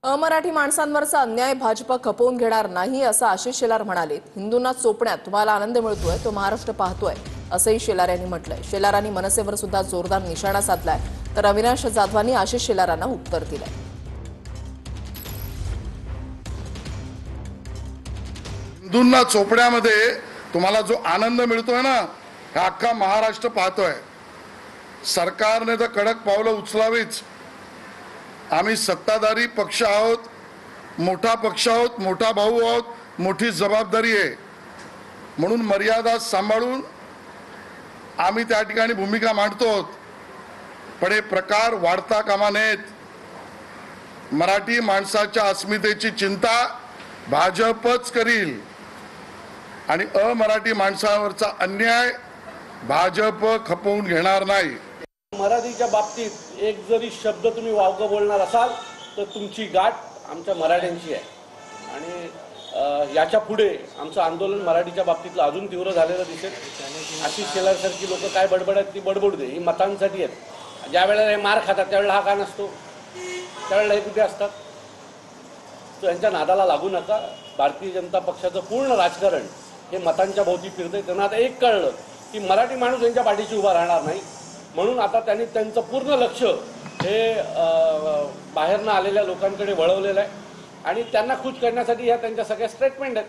अमराठी माणसांवरचा अन्याय भाजप खपवून घेणार नाही असं आशिष शेलार म्हणाले। हिंदूंना चोपण्यात तुम्हाला आनंद मिळतोय तो महाराष्ट्र पाहतोय असंही शेलार यांनी म्हटलंय। शेलारांनी मनसेवर सुद्धा जोरदार निशाणा साधलाय, तर अविनाश जाधवांनी आशिष शेलारांना उत्तर दिलंय। हिंदूंना चोपण्यामध्ये तुम्हाला जो आनंद मिळतोय ना, हा अख्खा महाराष्ट्र पाहतोय। सरकारने तर कडक पावलं उचलावीच। आम्ही सत्ताधारी पक्ष आहोत, मोठा पक्ष आहोत, मोठा भाऊ आहोत, मोठी जबाबदारी आहे, म्हणून मर्यादा सांभाळून आम्ही त्या ठिकाणी भूमिका मांडतो। पण हे प्रकार वाढता कामा नयेत। मराठी माणसाच्या अस्मितेची चिंता भाजपच करील आणि अमराठी माणसावरचा अन्याय भाजप खपवून घेणार नाही। मराठीच्या बाबतीत एक जरी शब्द तुम्ही वावगं बोलणार असाल तर तुमची गाठ आमच्या मराठ्यांची आहे आणि याच्या पुढे आमचं आंदोलन मराठीच्या बाबतीतलं अजून तीव्र झालेलं दिसेल। आशिष शेलारसारखी लोक काय बडबडत ती बडबडू दे, ही मतांसाठी आहेत। ज्या वेळेला हे मार खातात त्यावेळेला हा का नसतो, त्यावेळेला हे कुठे असतात? तर यांच्या नादाला लागू नका। भारतीय जनता पक्षाचं पूर्ण राजकारण हे मतांच्या भोवती फिरतंय। त्यांना आता एक कळलं की मराठी माणूस यांच्या पाठीशी उभा राहणार नाही, म्हणून आता त्यांनी त्यांचं पूर्ण लक्ष हे बाहेरनं आलेल्या लोकांकडे वळवलेलं आहे आणि त्यांना खुश करण्यासाठी ह्या त्यांच्या सगळ्या स्टेटमेंट आहेत।